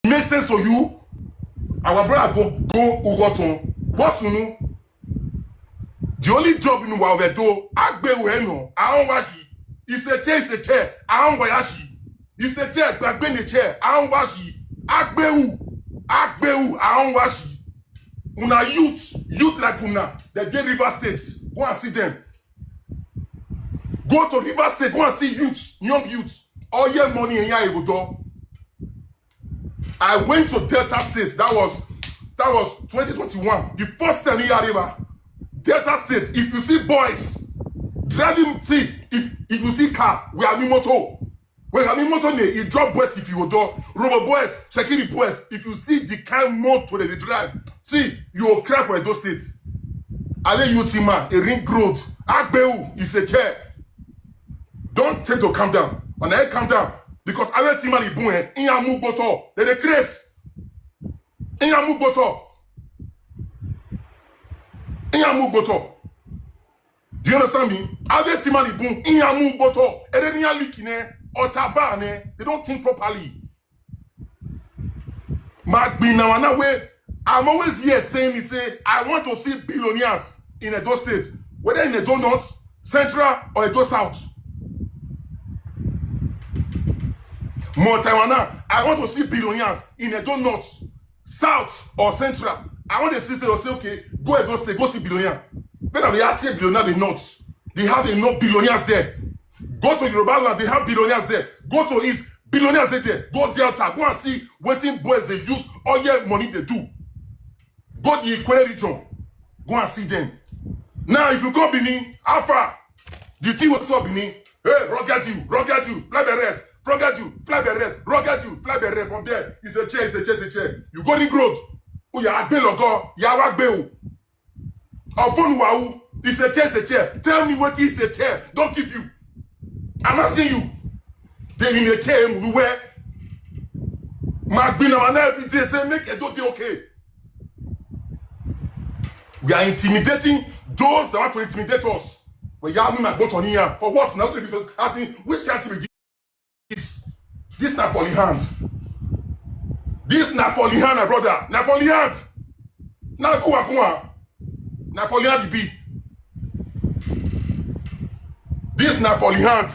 make sense to you? Our brother go Ugoton. What's you know? The only job in Wavedo, Agbe Weno, Aonwashi. It's a chair, Aonwayashi. It's a chair, Bagbene chair, Aonwashi. Agbeu, Aonwashi. Una youth like Una, they get River State. Go and see them. Go to River State, go and see youths, young youths. All your money in your Evodo. I went to Delta State. That was 2021. The first time in River. Delta State. If you see boys driving, see if you see car, we have motor. We have motor. You drop boys if you do. Rubber boys, checking the boys. If you see the kind motor they drive, see you will cry for those states. Ale Yutima, a ring road. Agbeu is a chair. Don't take to calm down. When I calm down, because Ale Tima is born in your move bottle. They decrease. In your move bottle. In your move bottle. Do you understand me? Ale Tima is born in your move bottle. And then you're leaking or tabane. They don't think properly. I'm always here saying it. I want to see billionaires in Edo State, whether in Edo North, Central, or Edo South. More Taiwana, I want to see billionaires in Edo North, South, or Central. I want to see, say, okay, go Edo State, go see billionaire. Better be at billionaire in North. They have enough billionaires there. Go to Yoruba land, they have billionaires there. Go to East, billionaires there. Go Delta, go and see waiting boys they use all your money they do. Go to the Ekpenede region. Go and see them. Now, if you go Benin, how far? The team will stop Benin. Hey, rocket you, fly the red. Forget you, fly the red. Rocket you, fly the red. From there, it's a chair, it's a chair, it's a chair. You go to the road. Oh, you are logo, you are Agbeu. Or phone wow, it's a chair, it's a chair. Tell me what is a chair. Don't give you. I'm asking you. They're in a chair, where? Mark Bina and everything, say, make it okay. We are intimidating those that want to intimidate us. But you have me both on here. For what? Now, asking, which country is this? This not for the hand. This not for the hand, my brother. Not for the hand. Now, go. Not for the hand, be. This not for the hand.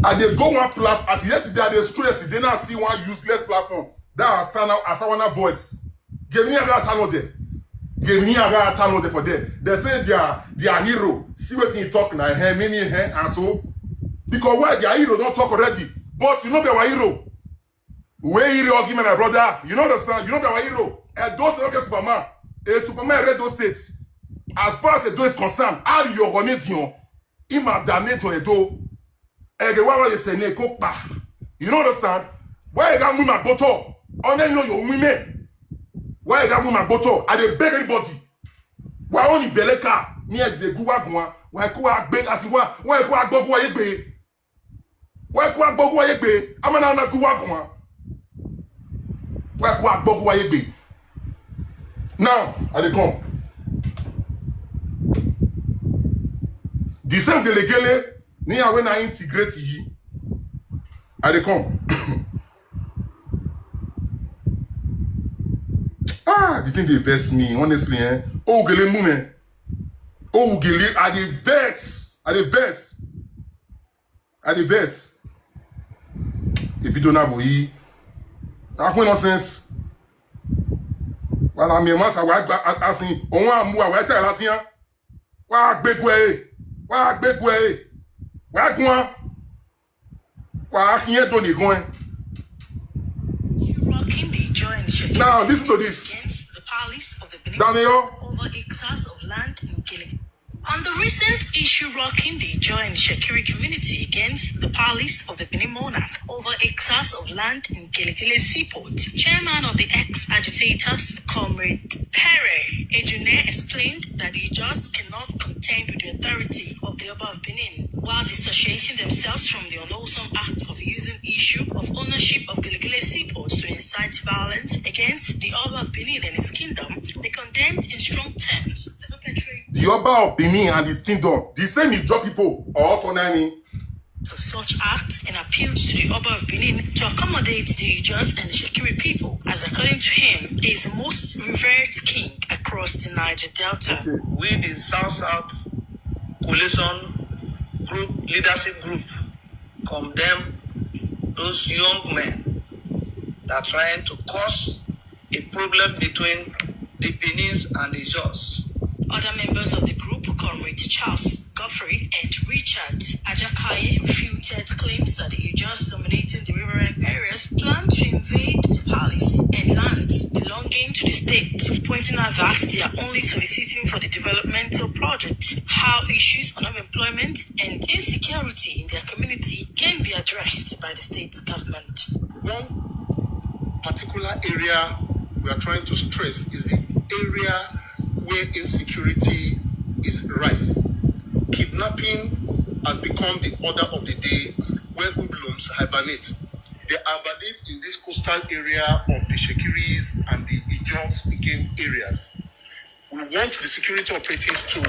And they go one platform. As yesterday, they stress. They now see one useless platform. That Asawana voice. Give me a guy there. Give me a guy there for them. They say they are hero. See what he talk now. And so. Because why their hero don't talk already. But you know they were hero. Where hero give me my brother. You know understand? You know they were hero. And those don't get Superman. A Superman read those states. As far as Edo is concerned, how you honation, him have damned to Edo. And the one is saying, you know understand? Why you got me my bottle? On then you know your women. Why you got me my bottle? I dey beg anybody. Why only Beleka near the Guagua? Why go out beg as why go out go yegbe? Why go out go yegbe? I'm an Guagua. Why go out go yegbe? Now, I dey come. The same delegate. Nia when I integrate ye, I dey come. The thing they vex me, honestly, eh? Oh, gele mume. Oh, gele, I dey vex. If you don't have boy, that make no sense. Well, I mean, what I asking, on one move, I tell Latin, why big way? Where going? Why can't you going? Now listen to this. The police of the Benin Daniel over acres of land in Gili. On the recent issue rocking the joy and Shakiri community against the police of the Benin monarch over acres of land in Giligile Seaport, chairman of the ex-agitators, Comrade Pere Ejune, explained that they just cannot contend with the authority of the Oba of Benin, while dissociating themselves from the unwholesome act of using issue of ownership of Giligile Seaport to incite violence against the Oba of Benin and his kingdom. They condemned in strong terms the perpetrator. The Oba of Benin and his kingdom, the same is drop people or autonomy. such act and appealed to the Oba of Benin to accommodate the Ijaz and the Shekiri people, as according to him, he is the most revered king across the Niger Delta. We, the South-South Coalition Group, Leadership Group, condemn those young men that are trying to cause a problem between the Benin and the Ijaz. Other members of the group, Comrade Charles, Godfrey, and Richard Ajakaye, refuted claims that the Ijaz dominating the riverine areas plan to invade the palace and lands belonging to the state, pointing out that they are only soliciting for the developmental project. How issues on unemployment and insecurity in their community can be addressed by the state government. One particular area we are trying to stress is the area where insecurity is rife. Kidnapping has become the order of the day, where hoodlums hibernate. They hibernate in this coastal area of the Shekiris and the Ijaz-speaking areas. We want the security operatives to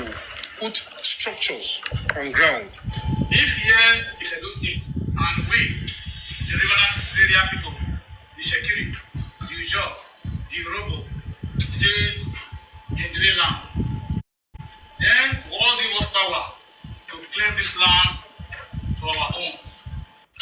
put structures on ground. If here is a those thing, and we, the river area people, the Shekiri, the Ijaz, the Robo, stay in the land, then all give us power to claim this land to our own.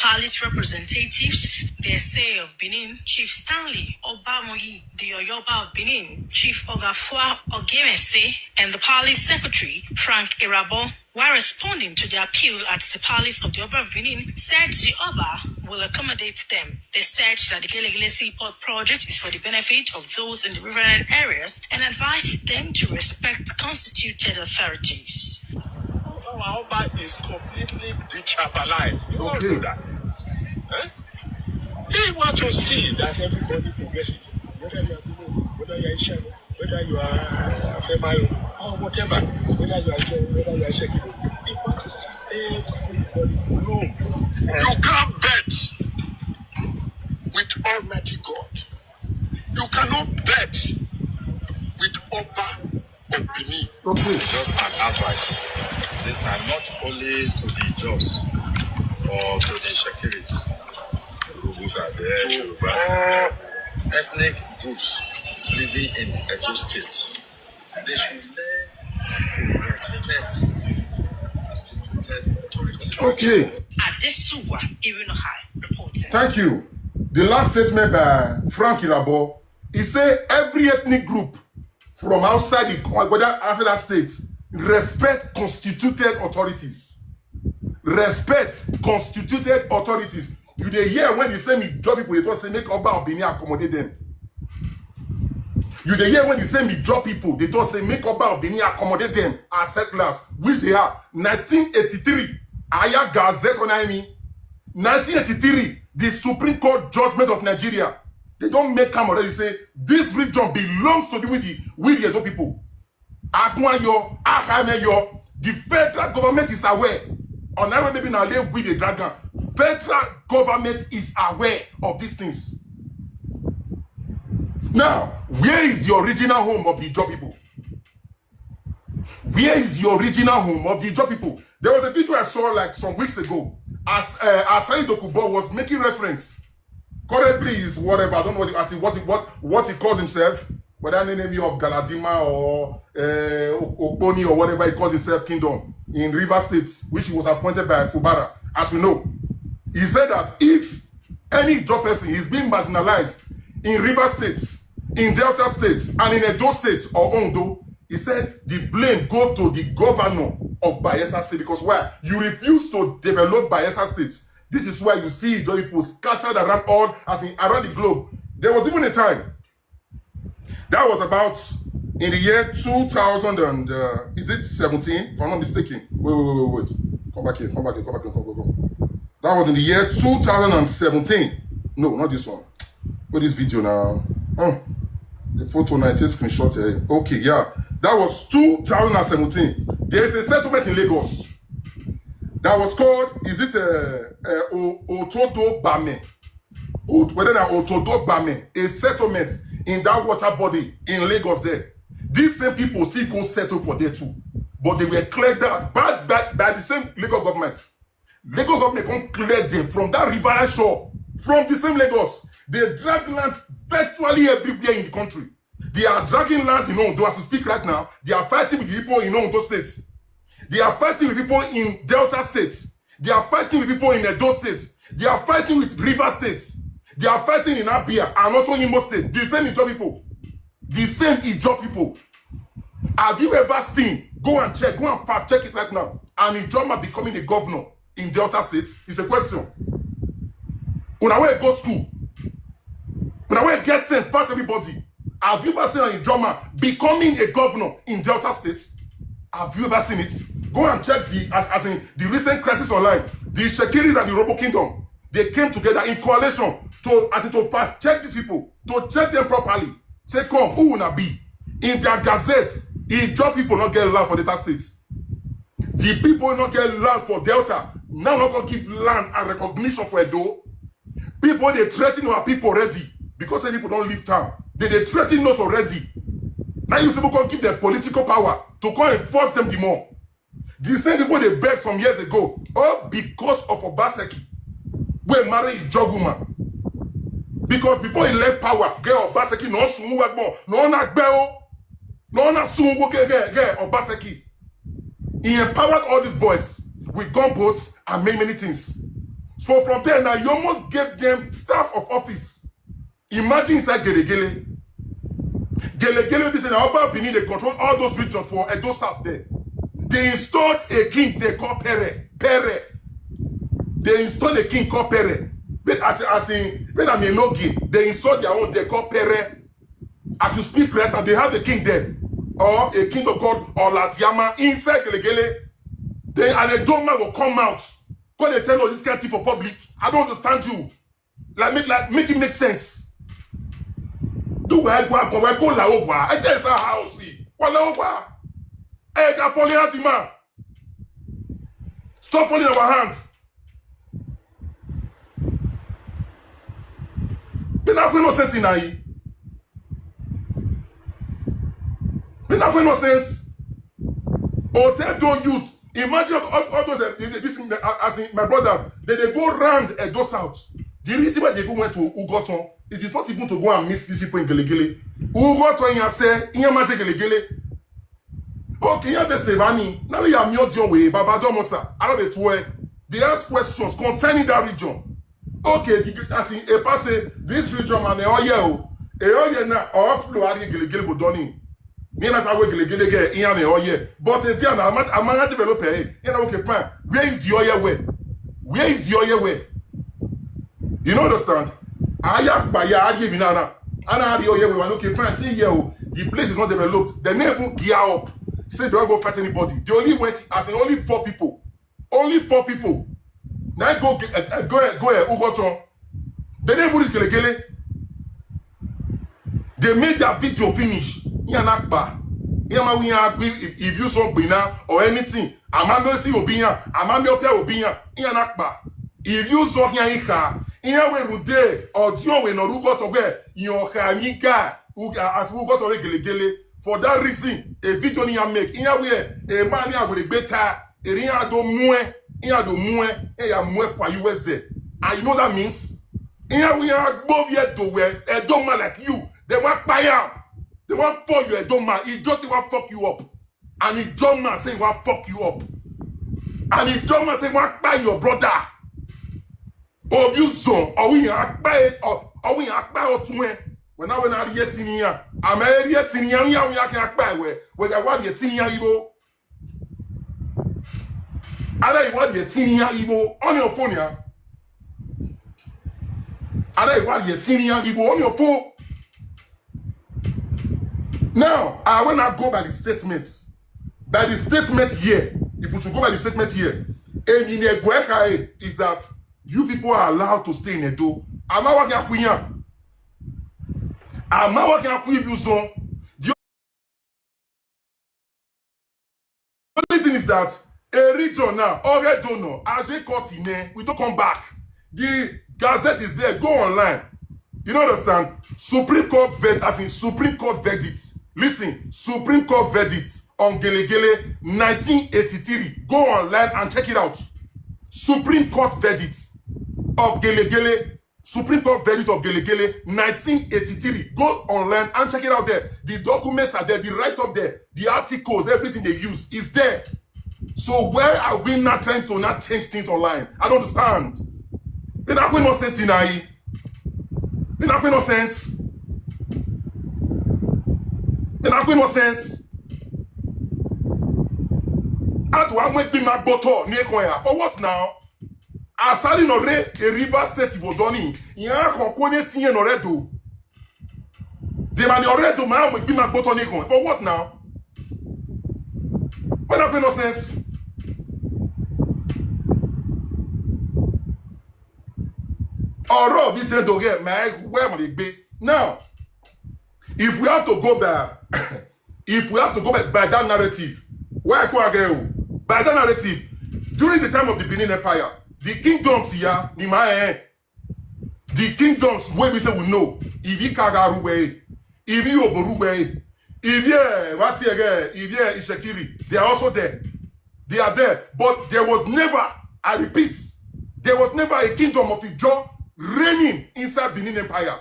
Palace representatives, the Essay of Benin, Chief Stanley Obamoyi, the Oyoba of Benin, Chief Ogafua Ogemese, and the Palace Secretary, Frank Irabo, while responding to the appeal at the Palace of the Oba of Benin, said the Oba will accommodate them. They said that the Gelegele Seaport project is for the benefit of those in the riverine areas and advised them to respect constituted authorities. Our Oba is completely detribalized. You all do that. Eh? They want to see that everybody progresses. Whether you are Ishan, whether you are Femayo, or whatever, whether you are John, whether you are Sheki. They want to see everybody grow. You can't bet with Almighty God. You cannot bet with Oba of Benin. Okay. Just an advice. This time, not only to the Jaws or to the Shekiris, Urubus are there, Yoruba, ethnic groups living in Edo State. They should learn to respect constituted authority. Okay. Adesuwa Irinohai reporting. Thank you. The last statement by Frank Irabo, he said every ethnic group from outside the whether outside that state respect constituted authorities. Respect constituted authorities. You dey hear when they say me job people, they don't say make Oba of Benin accommodate them. You dey hear when they say me job people, they don't say make Oba of Benin accommodate them as settlers, which they are. 1983, Aya Gazette on IME. 1983, the Supreme Court judgment of Nigeria. They don't make come already say this region belongs to the with the Edo people. Agwayo, Ahameyo, the federal government is aware. On that way, maybe now they with the dragon. Federal government is aware of these things. Now, where is the original home of the Ijaw people? Where is the original home of the Ijaw people? There was a video I saw like some weeks ago as Asai Dokubo was making reference. Currently is whatever, I don't know what he calls himself, whether the name of Galadima or Okponi or whatever he calls himself, kingdom in River State, which he was appointed by Fubara, as we know. He said that if any Ijaw person is being marginalized in River State, in Delta State, and in Edo State or Ondo, he said the blame go to the governor of Bayelsa State, because why? You refuse to develop Bayelsa State. This is why you see Ijaw people scattered around around the globe. There was even a time, that was about in the year 2000 and, is it 17? If I'm not mistaken. Wait. Come back here. That was in the year 2017. No, not this one. Wait, this video now. The photo 19 screenshot here. Okay, yeah. That was 2017. There is a settlement in Lagos that was called, is it Otodo Bame? Whether that Otodo Bame, a settlement in that water body in Lagos there. These same people still go settle for there too. But they were cleared out by the same Lagos government. Lagos government can clear them from that river shore, from the same Lagos. They drag land virtually everywhere in the country. They are dragging land in Ondo as we speak right now. They are fighting with people in Ondo State. They are fighting with people in Delta State. They are fighting with people in Edo State. They are fighting with River State. They are fighting in Abia and also in Imo State. The same Ijaw people. The same Ijaw people. Have you ever seen? Go and check. Go and fact check it right now. An Ijaw man becoming a governor in Delta State is a question. Una wey go school. Una wey get sense pass everybody. Have you ever seen an Ijaw man becoming a governor in Delta State? Have you ever seen it? Go and check as in the recent crisis online. The Shekiris and the Robo Kingdom, they came together in coalition to fast check these people, to check them properly. Say, come, who will not be? In their gazette, Ijaw people not get land for Delta State. The people not get land for Delta. Now not gonna give land and recognition for Edo. People they threaten our people already because some people don't leave town. They threaten us already. Now you people can give them political power to come and force them the more. The same people they begged some years ago, all because of Obaseki, we marry Ijaw woman. Because before he left power, get Obaseki no sumu wagbo, no na gbeo, no na sumu get Obaseki. He empowered all these boys with gunboats and many things. So from there now, you almost gave them staff of office. Imagine inside Gelegele. Gelegele be saying, Oba Benin, they control all those regions for Edo South there. They installed a king they call Pere. They installed a king called Pere. But as in, when I'm in Nogi, they installed their own, they call Pere. As you speak right now, they have a king there. Or a king called Olatiama inside Gelegele. Then an Edo man will come out. When they tell us this kind of thing for public, I don't understand you. Make it make sense. Do where go la ogwa. I tell you how see. What la ogwa? Hey, got falling out the man. Stop falling our hand. Then have no sense in I. Then have no sense. Hotel don't youth. Imagine all those as in my brothers, they go round Edo South. The reason why they even went to Ugoton, it is not even to go and meet these people in Gelegele. Ugoton yase, inyamaje Gelegele. Okay, you have the Sevani. Now you are Myodio way, Babadomosa, Arabetwe. They ask questions concerning that region. Okay, as in a pass this region man, na flow ari Gelegele go doni. Me not away Gelegele get in oye. But it's I'm not developer. Okay, fine. Where is your way? Where is your way? You don't understand? Ayak by ya binana. Ana your way. Okay, fine. See here, the place is not developed. They never gear up. Say don't go fight anybody. They only went as in only 4 people. Only 4 people. Now go Ugoton. They never reach Gelegele. They made their video finish. If you saw Bina or anything, Amamesi Obinya, Amamiope Obinya, Yanakba. If you saw Yanika, Yawe Rude, or Tionwe no Rugotowe, Yohanika, as Rugotowe Gelegele. For that reason, a video you make, Yawe, a man with a better, a Ria do mue, a mue for USA. And you know that means? Yawe are both yet to wear a doma like you. They want fire. They want for you a dumb man. He just want fuck you up. And he dumb man say want fuck you up. And he dumb man say want buy your brother. Or you son, or we are buy or we are buy or to when I went out yet in here. I'm a yet in here. We can buy where I want yet in here. I want yet in here. On your phone here. I want yet in here. On your phone. Now, I will not go by the statements. By the statement here, if we should go by the statement here, is that you people are allowed to stay in Edo. I'm not working at Queen. I'm not working at Queen zone. The only thing is that a region now, already don't know. As they cut in, we don't come back. The gazette is there. Go online. You don't understand? Supreme Court verdict. Listen, Supreme Court verdict on Gelegele 1983. Go online and check it out. Supreme Court verdict of Gelegele, Supreme Court verdict of Gelegele, 1983. Go online and check it out there. The documents are there, the write-up there, the articles, everything they use is there. So where are we not trying to not change things online? I don't understand. It not make no sense in I. It not make no sense. It not make no sense. How do I make me my bottle near Koya? For what now? Asali no re a river state Vodoni. Ya konkone tinye no redo. De mani oredo ma make me my bottle near Koya. For what now? It not make no sense. Or you to get my where my be now. If we have to go back, by that narrative, where I go by that narrative, during the time of the Benin Empire, the kingdoms here, the kingdoms where we say we know, if you Kagaruwe, if you Oboruwe, if you Ishekiri, they are also there. They are there, but there was never, I repeat, there was never a kingdom of Ijo reigning inside Benin Empire.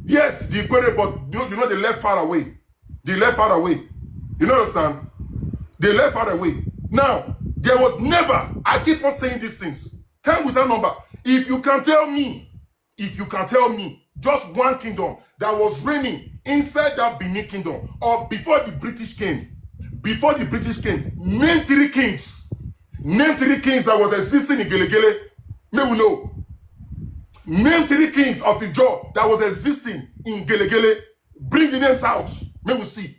Yes, the Ikwere, but you know they left far away. They left far away. You understand? They left far away. Now, there was never, I keep on saying these things, 10 without number. If you can tell me, just one kingdom that was reigning inside that Benin kingdom, or before the British came, name 3 kings. Name 3 kings that was existing in Gelegele. May we know. Name 3 kings of Ijo that was existing in Gelegele. Bring the names out. May we see.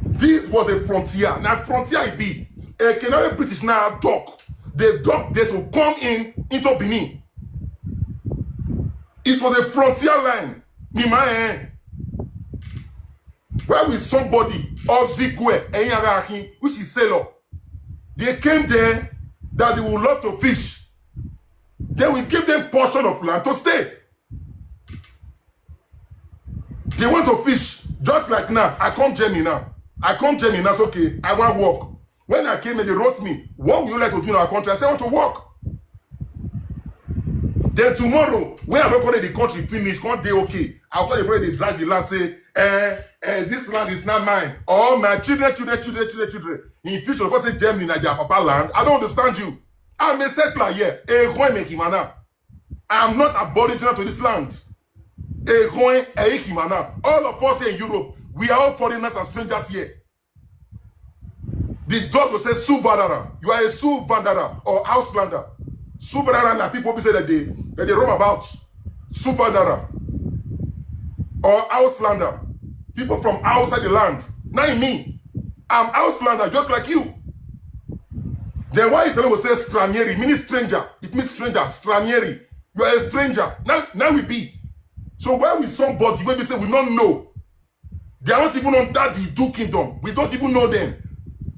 This was a frontier. Now frontier it be. A Canadian British now dock. They dock there to come into Benin. It was a frontier line. Where with somebody or Zikwe, which is sailor. They came there that they would love to fish. Then we give them portion of land to stay. They want to fish. Just like now, I come Germany now. That's okay. I want to work. When I came and they wrote me, what would you like to do in our country? I said, I want to work. Then tomorrow, when I don't the country finish, one day okay. I'll call the friend, they drag the land, say, this land is not mine. Oh, my children. In future, because say Germany, Nigeria, Papa land. I don't understand you. I'm a settler here. I'm not aboriginal to this land. All of us here in Europe, we are all foreigners and strangers here. The dog will say Subadara. You are a Subandara or Houselander. Subadara, people say that they roam about. Subadara or Houselander. People from outside the land. Not me. I'm Houselander just like you. Then why Italian will say stranieri, meaning stranger. It means stranger, stranieri. You are a stranger. Now we be. So where with somebody where we say we don't know, they are not even under the 2 kingdom. We don't even know them.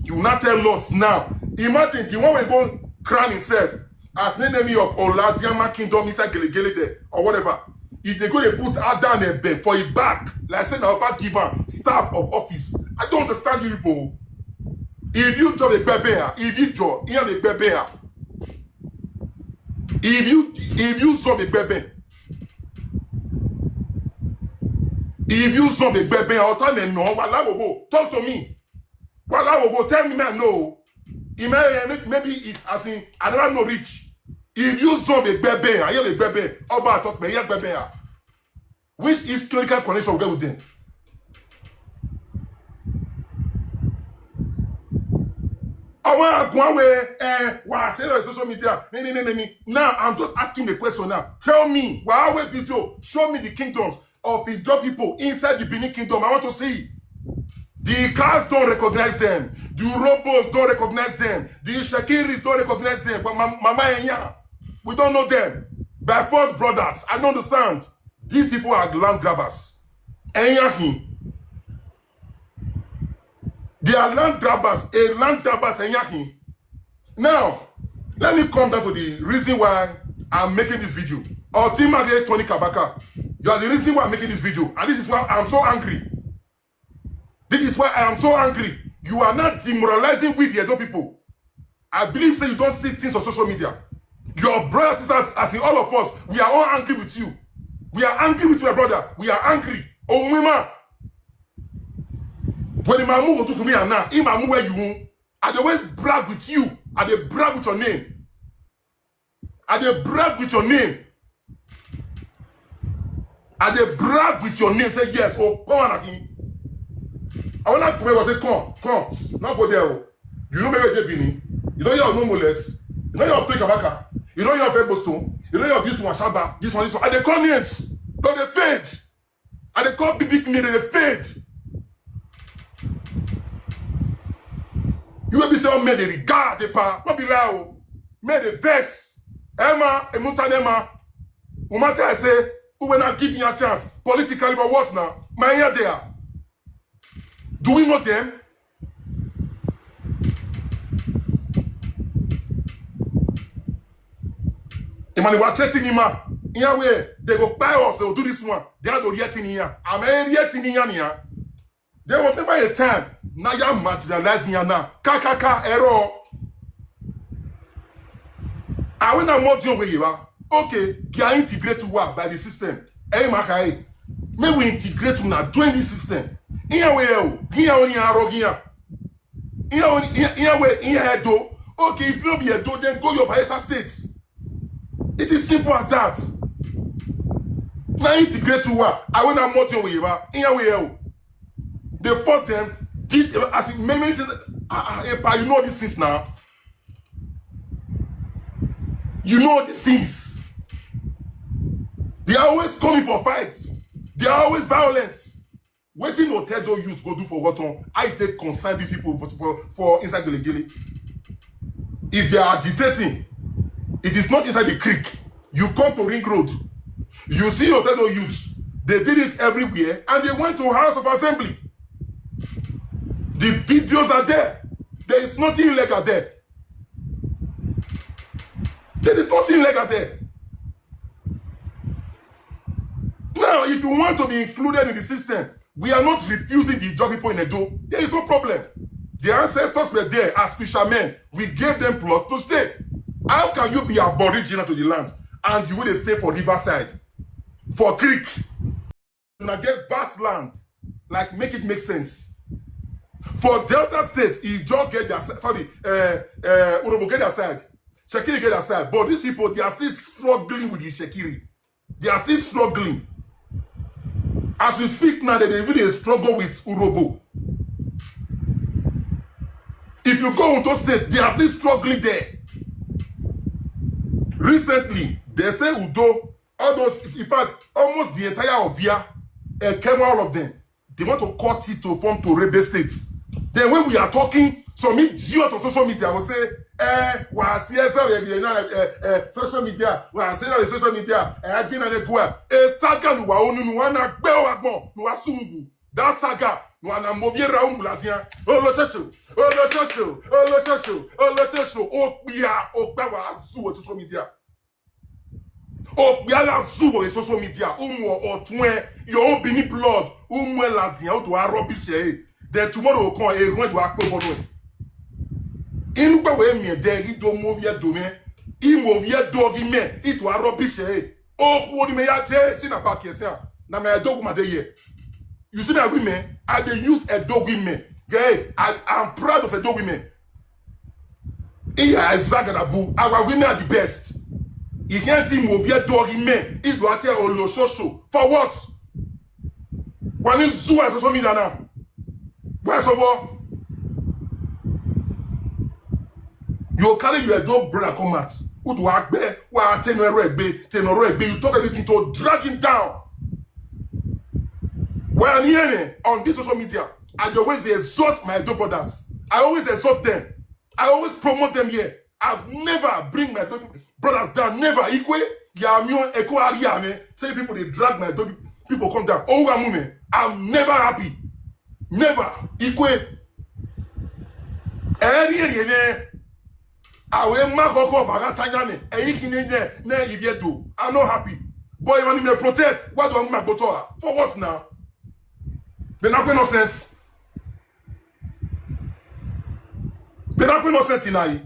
You not tell us now. Imagine the one we go crown himself as the enemy of Oladiama kingdom inside Gelegele there or whatever. If they go to put Adam and Ben for a back, like say now back giver, staff of office. I don't understand you people. If you job a baby, if you job, you have a baby. If you saw the baby. If you saw the baby, I'll tell them no. Talk to me. Tell me, man, no. Maybe it as in I don't know rich. If you saw the baby, I have a baby. Oba talk me, yeah, baby. Which historical connection we get with them? I want to go away. Why say on social media? Now I'm just asking the question now. Tell me, why video? Show me the kingdoms of the Ijo people inside the Benin kingdom. I want to see. The cars don't recognize them. The robots don't recognize them. The Shakiris don't recognize them. But Mama Enya, we don't know them. By first brothers, I don't understand. These people are land grabbers. Enyahi. They are land grabbers. A land grabbers Enyahi. Now, let me come down to the reason why I'm making this video. Ultimately, Tony Kabaka. You are the reason why I'm making this video. And this is why I'm so angry. This is why I am so angry. You are not demoralizing with the Edo people. I believe say you don't see things on social media. Your brothers and sisters, as in all of us, we are all angry with you. We are angry with my brother. We are angry. Oh, women. When the man move to me and now, in my move where you I always brag with you. I dey brag with your name. I dey brag with your name. I dey brag with your name. Say yes. Oh, come on, Aki. I want to come and say, come. Not go there. You know maybe Jebini. You know your no molest. You know your Kabaka. You know your fair Boston. You know your this one Shaba. This one. And they call names. But they fade. And they call big name. They fade. You will be saying, made the regard the pa. Not be loud. Made the verse. Emma, Emutanema. Umata I say, who will not give you a chance politically for what now? My ear there. Do we know them? Emmanuel, we are threatening him. In way, they go buy us, they will do this one. They are the yet in here. I'm a yet in here. There was never a time. Now you are marginalizing here now. Kakaka, error. I will not more deal with you. Okay, you are integrated to work by the system. Hey, Makai. May we integrate to now join this system. Here we are. Here only are here. Here we here do. Okay, if you don't be a do, then go your Bayelsa State. It is simple as that. Now integrate to work. I will not more deal with you. Here we are. They fought them. Did as in many things. You know these things now. You know these things. They are always coming for fights. They are always violent. Waiting no tell those youth go do for what on. I take concern these people for inside the Gili. If they are agitating, it is not inside the creek. You come to Ring Road. You see your tell those youths. They did it everywhere and they went to House of Assembly. The videos are there. There is nothing illegal there. There is nothing illegal there. Now, if you want to be included in the system, we are not refusing the job people in Edo. There is no problem. The ancestors were there as fishermen. We gave them plot to stay. How can you be aboriginal to the land and you will stay for riverside, for creek? You now get vast land, like make it make sense. For Delta State, Ijo get their side, sorry, Urobo get their side, Shekiri get their side. But these people, they are still struggling with the Shekiri. They are still struggling. As we speak now, they really struggle with Urobo. If you go into state, they are still struggling there. Recently, they say Udo, all those, in fact, almost the entire Ovia, came all of them. They want to cut it to form to Rebe State. Then when we are talking, some idiot on social media will say, social media, social media, I've been on a go. Saga, no one, that saga, no one, I'm moving around Latia. Social media. Oh, we are on social media. Your own Bini blood. Latin, to our rubbish. Then tomorrow will come a run to our cover. In the way me there, he don't move your domain. He move your dog in me. It was rubbish. Oh, what me ya say? See na back here. Na me dog ma dey. You see that women? I dey use a dog in me. Okay, I'm proud of a dog women. Iya Zagarabu, our women are the best. You can't see move your dog in me. It will tell all social. For what? When you zoo as social media now. Where's over? You carry your dog brother come out. Who do I bear? Why tenor you talk anything to drag him down. When I'm here on this social media, I always exhort my dog brothers. I always exhort them. I always promote them here. I've never bring my dog brothers down. Never. Equal. Say people they drag my dog. People come down. Oh, I'm never happy. Never. Equal. I'm not happy. Boy, you want me to protect? What do I want to go to her? For what now? They're not going no sense. They're not going no sense in I.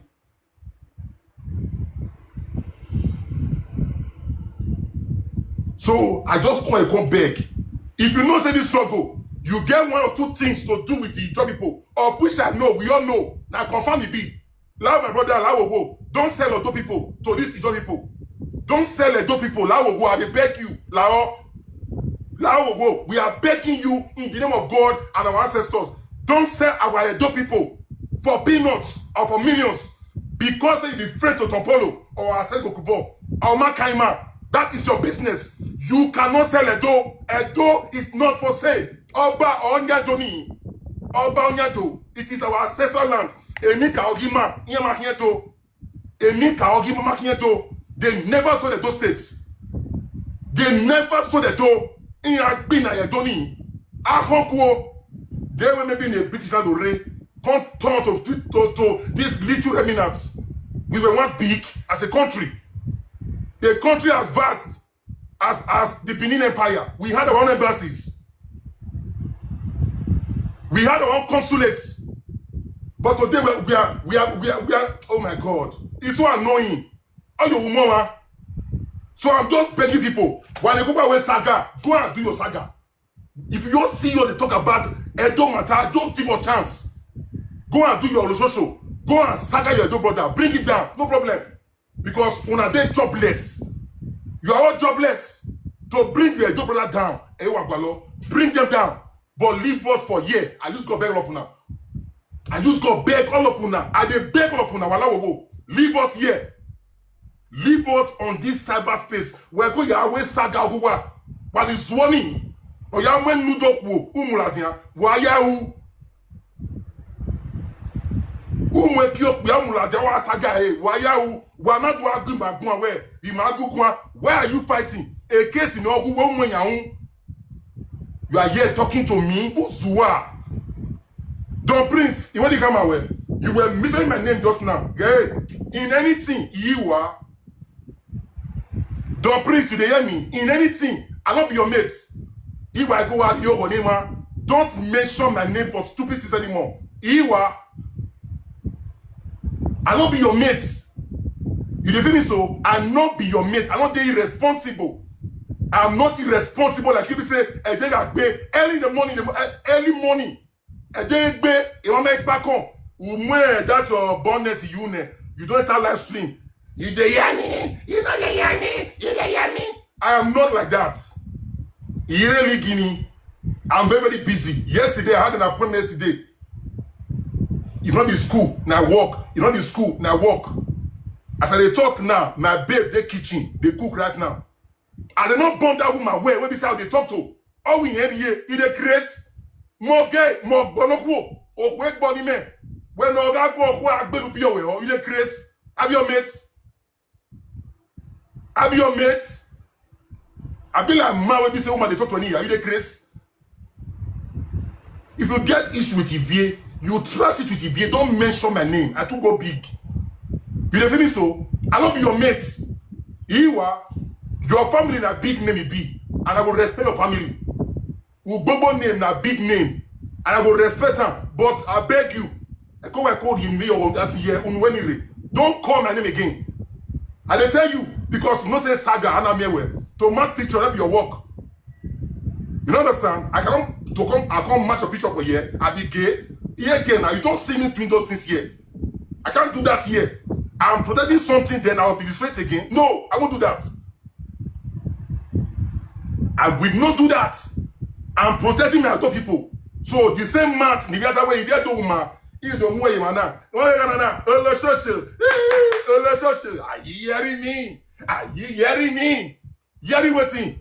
So I just come beg. If you know say this struggle, you get one or two things to do with the job people, of which I know, we all know. Now confirm it be. Allow my brother, allow don't sell Odo people to these Ijo people. Don't sell Edo people. Allow I beg you. Allow we are begging you in the name of God and our ancestors. Don't sell our Edo people for peanuts or for millions because you be afraid to Tompolo or Asenko Kubo or Makaima. That is your business. You cannot sell Edo. Edo is not for sale. Oba Onyadoni. Oba Onyado. It is our ancestral land. Enika Ogima Yamakiento. Enika Ogima Makiento. They never sold Edo states. They never sold Edo. In Agbina Edoni. Akonko. They were maybe in a British land already. Come turn to these little remnants. We were once big as a country. The country as vast as the Benin Empire. We had our own embassies. We had our own consulates. But today we are oh my God. It's so annoying. Oh, you woman. So I'm just begging people, when they go away saga, go and do your saga. If you don't see what they talk about Edo matter, don't give a chance. Go and do your social. Go and saga your Edo brother. Bring it down. No problem. Because when they jobless, you are all jobless. To bring your Edo brother down, bring them down. But leave us for a year. I just got beg all of you now. I just got beg all of you now. I dey beg all of you now. Leave us here. Leave us on this cyberspace where go Yahweh saga huwa. But it's warning. Or Yahweh nudokwo umuladia. Wayahu. Umwekiok yamuladia wa saga he. Wayahu. Wanadu agimba gwawe. Imagu kwa. Why are you fighting? A case in Ogu Womwenyahu. You are here talking to me. Uzua. Don Prince, when you come away, you were missing my name just now. Yeah. In anything, you are. Don Prince, you hear me? In anything, I'll not be your mate. If I go out here, Onema, don't mention my name for stupid things anymore. You are. I'll not be your mate. You feel me so? I'll not be your mate. I'll not be irresponsible. I'm not irresponsible like you say, early in the morning, early morning. You want to make back home. That's your bonnet you don't enter live stream. You dey hear me? You know they hear me? You dey hear me? I am not like that. Really, Guinea. I'm very, very busy. Yesterday, I had an appointment yesterday. It's not the school, now work. It's not the school, now work. As I talk now, my babe, they kitchen, they cook right now. I did not burn that woman where we say how they talk to. All we hear here, in the grace, more gay, more bonokwo, or wake body man. When no guy go who are going to be away, or in the grace, have your mates. Have your mates. I be like man when we say woman they talk to me, are you the grace? If you get issue with EVA, you trash it with EVA, don't mention my name. I too go big. You feel me so? I don't be your mates. You are. Your family na big name it be, and I will respect your family. Ubobo name na big name, and I will respect her. But I beg you, I call him me or that's here unwenire. Don't call my name again. And they tell you because no say saga and I'm here to mark picture that be your work. You understand? I can't match a picture for here. I be gay. Here again now you don't see me doing those things here. I can't do that here. I'm protecting something, then I'll be straight again. No, I won't do that. I will not do that. I'm protecting my other people. So the same math, the other way, if you don't man, you don't way, man. Are you hearing me? Are you hearing me? Hearing what thing?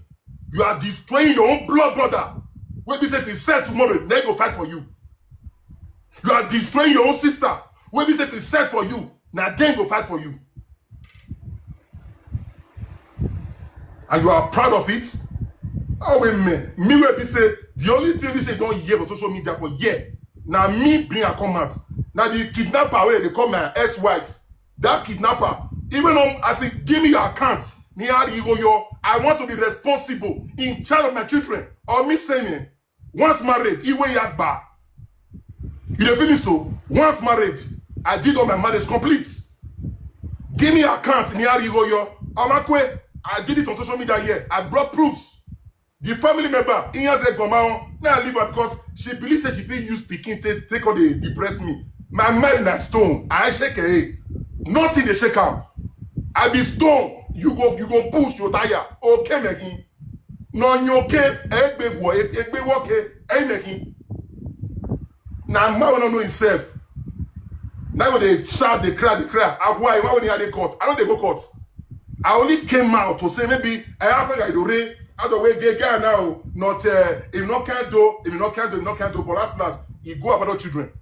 You are destroying your own blood brother. When this if it's said tomorrow, they go fight for you. You are destroying your own sister. When this if it's said for you, now they go fight for you. And you are proud of it. Oh, wait, me will be say the only thing we say don't hear for social media for year. Now me bring a comment. Now the kidnapper where they call my ex-wife, that kidnapper, even on I say give me your account. I want to be responsible in charge of my children. Or me saying once married, you feel me so? Once married, I did all my marriage complete. Give me your account. I did it on social media here. I brought proofs. The family member, in here said, now I leave her because she believes that she feel use Pikin take on the depress me. My mind na stone. I shake her. Nothing they shake out. I be stone. You go push your tire. Okay, making. No, you okay? Egbe work. Hey, making. Now, man will not know himself. Now when they shout, they cry. Why when they had a court? I don't they go court. I only came out to say maybe I have a guy other way gay guy now. Not if not can't do, but last he go about the children.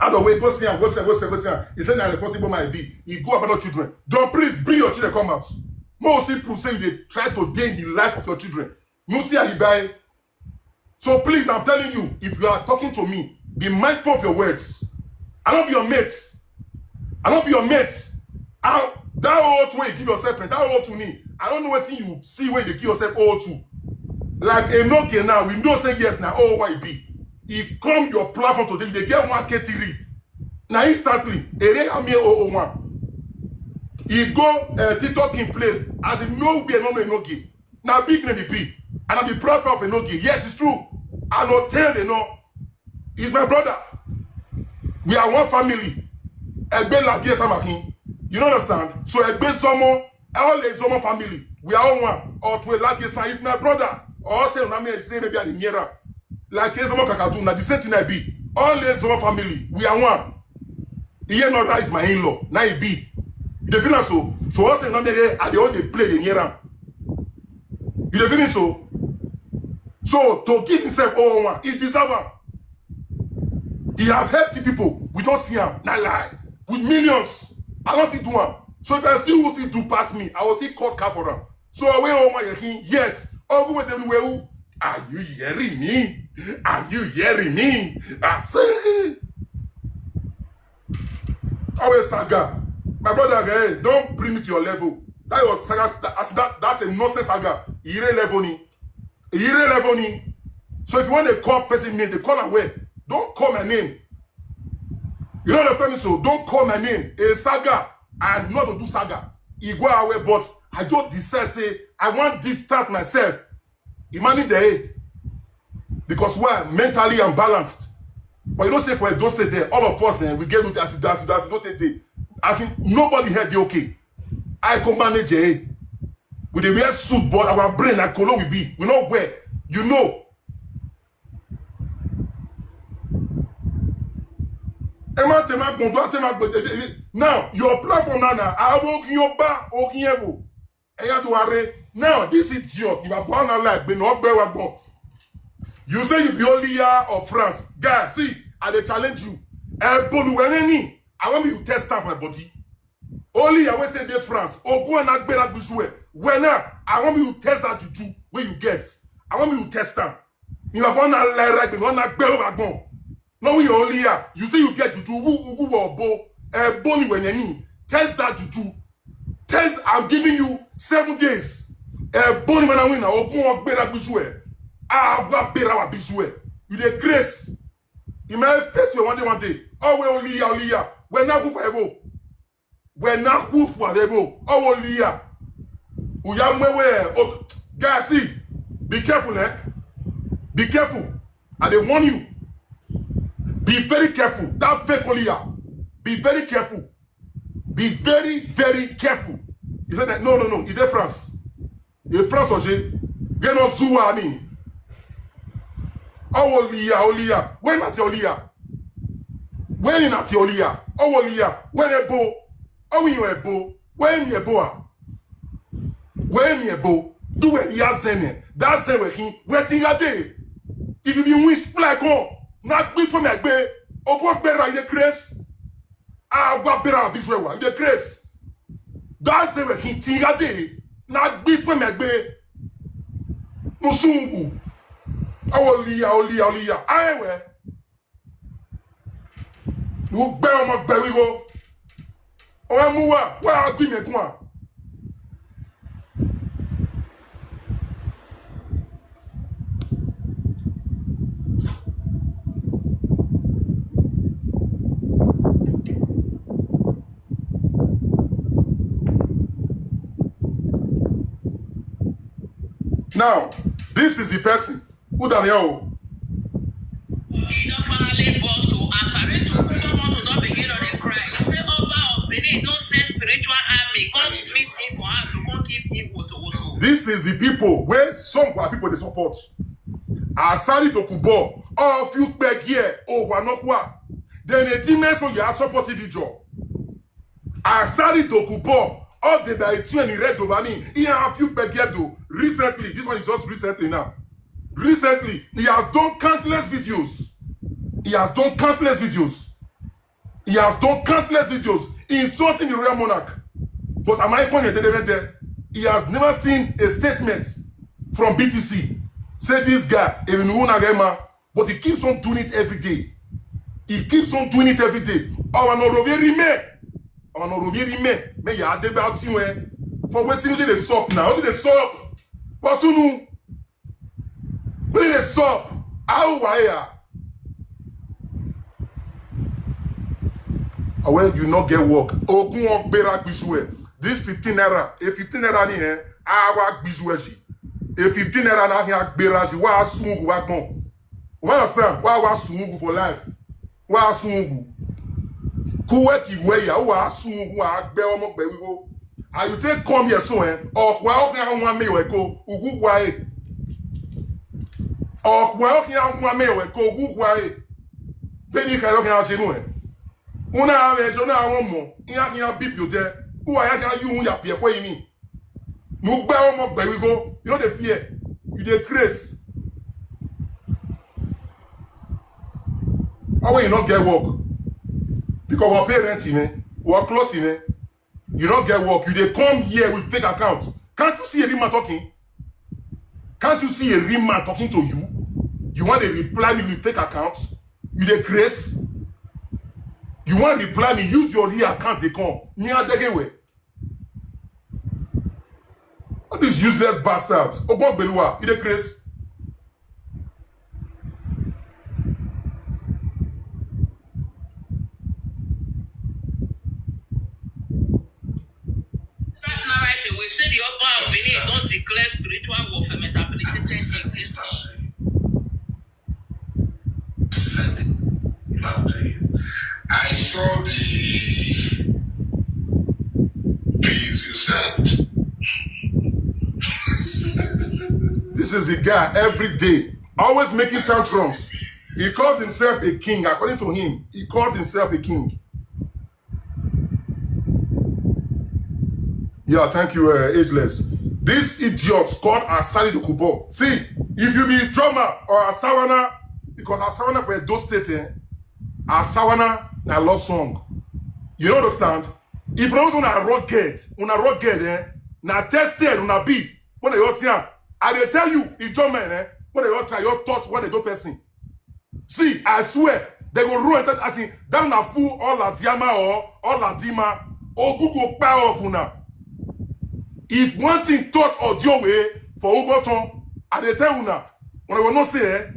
Other way go see him. He said that responsible might be. He go about the children. Don't please bring your children come out. Most people say they try to day the life of your children. No see how you buy. So please, I'm telling you, if you are talking to me, be mindful of your words. I don't be your mate. That old way you give yourself, that old to me. I don't know what you see when you give yourself old to. Like a Nokia now, we don't say yes now, OYB. He come your platform today, they get 1K3. Now instantly, he go TikTok in place as if no be no Nokia. Now big name be. And I be proud of a Nokia. Yes, it's true. I not tell they know. He's my brother. We are one family. Egbe Lagie Samakin. You don't understand? So Egbe Zomo, all the Zomo family. We are all one. Or to Lagie San is my brother. Or say maybe at the Niera. Like Zomo Kakadu, na the same thing I be. All the Zomo family. We are one. He ain't not rise my in-law. Now he be. You feel so? So all say at the old they play the Niera. You feel so? So to give himself all one, he deserves one. He has helped people. We don't see him. Not lie. With millions. I don't see do one. So if I see what he do past me, I will see court car for him. So away all my yes. Over with them well. Are you hearing me? Are you hearing me? I say always saga. My brother, hey, don't bring me to your level. That was saga. That's a nonsense saga. Ire level ni. So if you want to call person name, they call away. Don't call my name. You don't understand me? So don't call my name. A saga. I'm not to do saga. He go away, but I just decide say I want to distance myself. Imagine the because why? Mentally I'm balanced. But you don't say for a don't stay there. All of us we get with as don't stay there. As in nobody had the okay. I come manage with the wear suit, but our brain like color will be. We know where. You know. Now, your platform now, I will your bar or Kievo. Now, this is your you are born alive, but not bear. You say you be only year of France. Guys, see, I dey challenge you. I want me to test out my body. Only I will say they France. Or go and act better this when I want me to test that juju where you get. I want me to test them. You are born alive, right? But not act better. No, you only here. You say you get juju. Who or bo? Boni when you need. Test that juju. Test. I'm giving you 7 days. Boni when I win. Open work better this way. Got better this way. You the grace. You may face me one day. Oh, we only here. We're not who forever. We're not who forever. Oh, only here. Guys, see. Be careful, eh? Be careful. I dey warn you. Be very careful. That fake only here. Be very careful. Be very, very careful. He said that no. It's de France. In France, Oje. Get no Zuani. Oh, Olia. When not Olia? When not Olia? Oh, Olia. When a bo? Oh, you a bo? When you boa? When you bo? Do it, Yazene. That's the working. Waiting a day. If you be wish fly on, not be from a bay, or what better in the crest? What better this way, the crest. That's the working. Tinga day, not be from a bay. Musungu. Olia. I wear. You bear my berry go. Or I'm where I'll be make one. Now, this is the person who done here. He don't finally boss to answer it to Kumo to don't begin on the cry. He say Oba of Benin don't send spiritual army. Come meet him for us. So come give him woto. This is the people where some of our people they support. Asari to Kubo. All of you back here. Oh, Wanokwa. Then a team so you are supporting the job. Asari to Kubo. All the Baiti and Red Dovani. He have few back here though. Recently, this one is just recently now. Recently, he has done countless videos. He has done countless videos insulting the royal monarch. But am I funny there? He has never seen a statement from BTC. Say this guy, even Unagema, but he keeps on doing it every day. May you have about him for waiting to the soap now. Only the soap. What's new? Only the soap. How wire? Well, you not get work. Ogun work better bijoué. This 15 naira. A 15 naira ni eh. I work bijoué. A 15 naira na here beraji. Wa sungu wa gon. You understand? Wa sungu for life. Wa sungu. Kuwe ki we ya wa sungu wa gbe omo gbe wi go. And you take come here so eh. Or wa okin an wa me we ko. Ugu wa e. Or wa okin an wa me we ko. Ugu wa e. Beni ka okin an se nu eh. Una ave jona awon mo iya bip yo je who aya kan you ya pe ko yin no gba omo gbe wi go you no dey fear you dey craze how you not get work because our parents our clothing you don't get work you dey come here with fake account. Can't you see a real man talking? Can't you see a real man talking to you? You want to reply me with fake accounts? You dey craze? You want to reply me, use your real account, they come. What is useless bastard? Obo Belua, you dey craze? That narrative, we say the Oba of Benin don't declare spiritual warfare metability against I saw the piece you sent. This is the guy every day, always making tantrums. He calls himself a king. According to him, he calls himself a king. Yeah, thank you, Ageless. This idiot called Asari Dokubo. See, if you be drummer or Asawana, because Asawana for those state, Asawana na love song. You understand? If you don't rock get, na tested, na be. When they all see, I dey tell you, the drummer, when they all try, you touch what they do person. See, I swear, they will ruin that as in down a fool all la diama or all la dima or Google power of una. If one thing touch or your way for Ugoton, I dey tell una, when I will not say,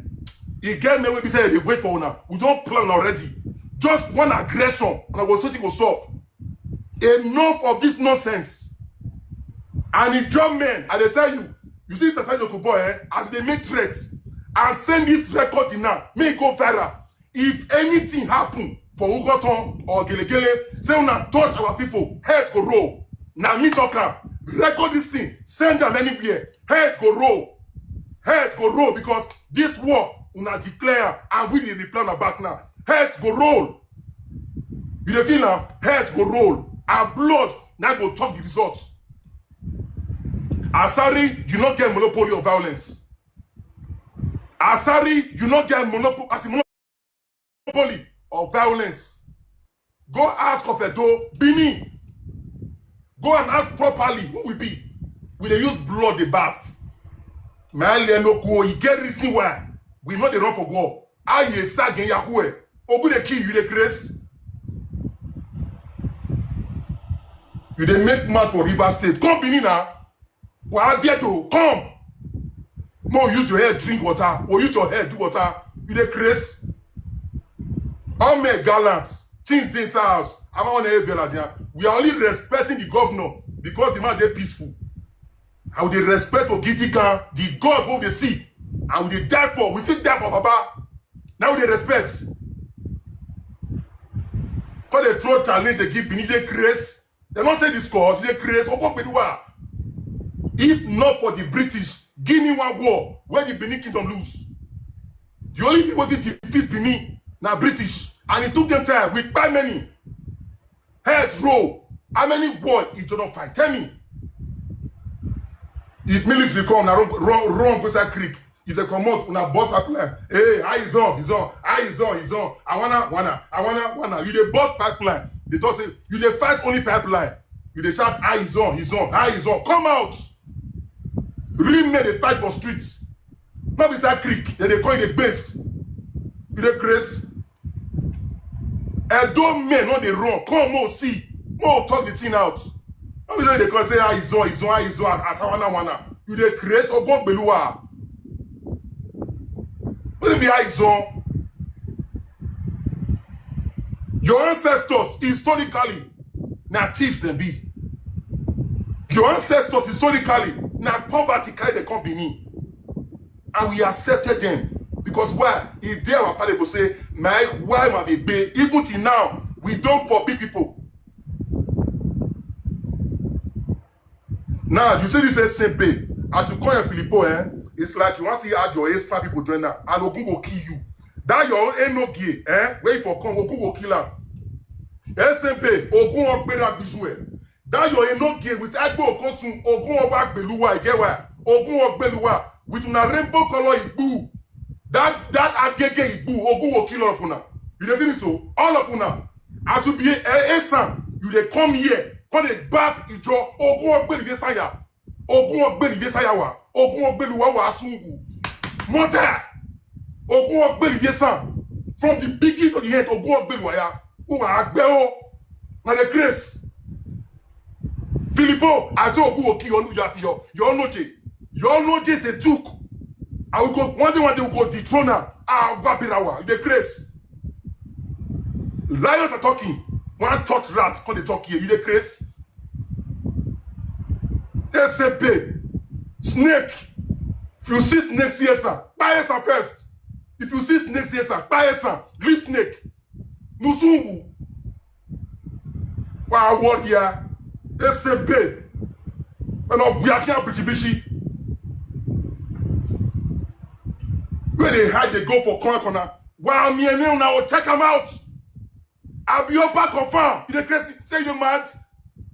he get me we be say they wait for una. We don't plan already. Just one aggression, and I was saying go stop. Enough of this nonsense. And the drum men, I dey tell you, you see Sasai Dokubo, as they make threats and send this record in now, may go viral. If anything happen for Ugoton or Gelegele, say una touch our people, head go roll. Now me talker, record this thing, send them anywhere, head go roll because this war una declare and we dey plan back now. Heads go roll. You dey feel now? Heads go roll. And blood now go talk the results. Asari, you not get monopoly of violence. Asari, you not get monopoly of violence. Go ask of Edo, Bini. Go and ask properly who we be. We dey use blood the bath. Man, you get reason why. We know they run for war. Aye sagen Yahweh. Obu the key, you the grace. You dey make mad for River State. Come Benin now. Well, dear to come. More use your head, drink water. Or use your head, do water. You the grace. All men gallants. Things this house. I'm on a We are only respecting the governor because the man they peaceful. I would respect Ogitikan, the God of the sea. I would die for. We feel die for Baba. Now they respect. When they throw challenge, they give Benide grace. They don't take the score, they grace. If not for the British, give me one war where the Benin Kingdom lose. The only people who defeat Benin now British. And it took them time with how many heads roll. How many wars it did not fight? Tell me. If military come now run go that creek. If they come out, una bust pipeline. Hey, how is on? He's on. How is on? He's on. I wanna. You dey bust pipeline. They talk say you dey fight only pipeline. You dey shout, how is on? He's on. How is on? Come out. Real men dey fight for streets. Not beside creek. Then they call it the base. You dey grace. And don't men not they run. Come more see. More talk the thing out. Not be they can say how is on? He's on. How is on? As I wanna. You dey grace or go below. What be eyes on? Your ancestors historically now thieves them be. Your ancestors historically now poverty carry the company. And we accepted them. Because why? If they our parable say, my why my baby, even till now, we don't forbid people. Now you see this same pay. As you call your Filippo, it's like you want to see how your some people doing that, and Ogun will kill you. That your own ain't no gay, wait for come, Ogun will kill him. SMP, Ogun will be that visual. That your ain't no gay with Agbo Okosun, Ogun will back Beluwa, get where? Ogun will Beluwa with una rainbow color Igbu. That Agege Igbu, Ogun will kill all of una. You dey feel so? All of una. As you be a son, you dey come here, come dey back Ijo, Ogun will be the Saya. Ogun will be the Sayawa. Ogun Ogbeluwa wa asungu. Mother. Ogun Ogbeliye san. From the beginning to the end, Ogun Ogbeluwa ya. Who are Agbeo. Na the grace. Filippo, I say Ogun Oki you just your noche. Your noche is a took. I will go one day we go dethrone her. Babirawa. The grace. Lions are talking. One church rat when they talk here. You the grace. SMP. Snake. If you see snake, see sir. Buy sir first. If you see snake, see sir. Buy sir. Leave snake. Nusungu. Wow, what here? SMP. And of Biakia Bichibishi. Where they hide, they go for corner. Wow, me and you now take them out. I'll be your back confirm. You the crazy. Say you mad.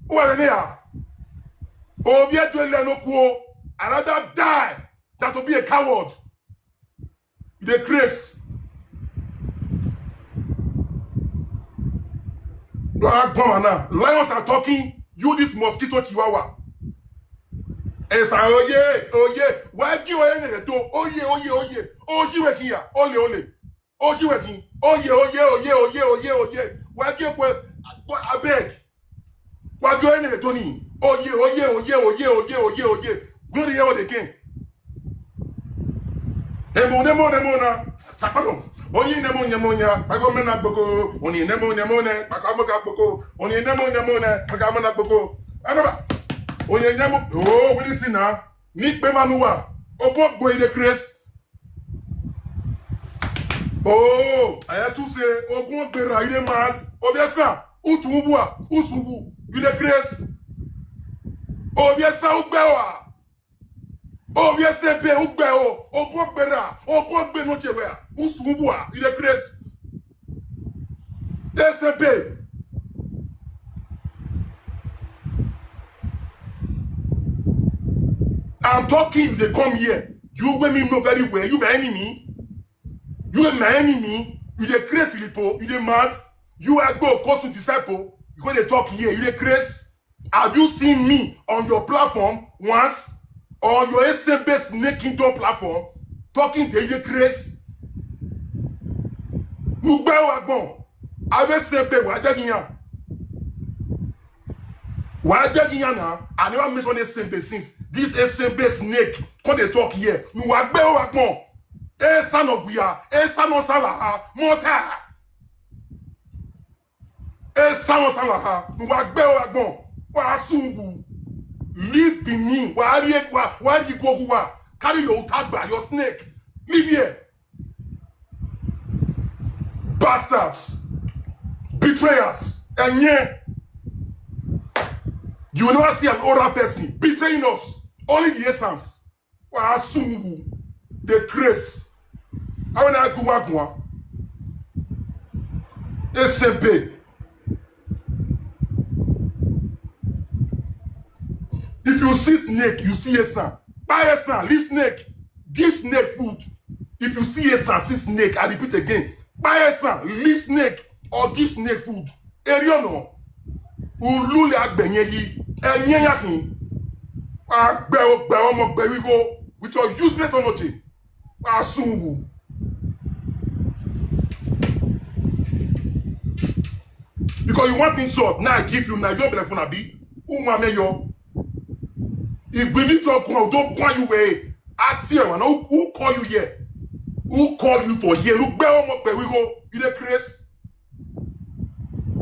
Who are they? Oh, we are doing no cool. I'd rather die than to be a coward. The grace. Lions are talking. You this mosquito chihuahua. And say, oh yeah. Why do you want to do? Oh yeah. Oh, she working here. Ole. Oh, she working. Oh yeah. Why do you what I beg? Why do you want to do? Oh yeah. Go to hear what again. Nemo na. Sakpako. Oni nemo. Pako mena boko. Oni nemo ne. Pako moka boko. Oni nemo ne. Pako mena boko. Anova. Oni nemo. Oh, we listen now. Nick Bemanuwa. Obo boy the grace. Oh, I had to say, Ogun Bera, you the mad. Obiasa. Utumubua. Usubu. You the grace. Obiasa Ubewa. Obiasa Be Ubeo. Ogun Bera. Ogun Benochewa. Usubua. You the grace. SB. I'm talking if they come here. You will me know very well. You my enemy. You are my enemy. You the grace, Filippo. You the mad. You are go cause to disciple. You go to talk here. You the grace. Have you seen me on your platform once? Or your SB Snake Kingdom platform? Talking to you, grace. Mugbe wagbon. Ave SB wadagiyan. Wadagiyan na. I never mention SB since. This SB Snake. When they talk here. Mugbe wagbon. Son of Guya, son of Salaha, Mota. Son of Salaha, Mugbeo Agbon, Wasungu. Leave Benin. Why do you go? Carry your utagba, your snake. Leave here. Bastards. Betrayers. And yeah. You will never see an oral person betraying us. Only the essence. The grace. I want to go. SCP. If you see snake, you see a son. Buy a son, leave snake. Give snake food. If you see a son, see snake, I repeat again. Buy a son, leave snake, or give snake food. Area no. Ulule agbenye yi. Enye yakin. We go with your useless energy. Asungu. Because you want things short, now I give you, now you don't believe for Nabi. Umame if believe don't call you away. Ask here, man. Who call you here? Who call you for here? Look, we go. You the Chris.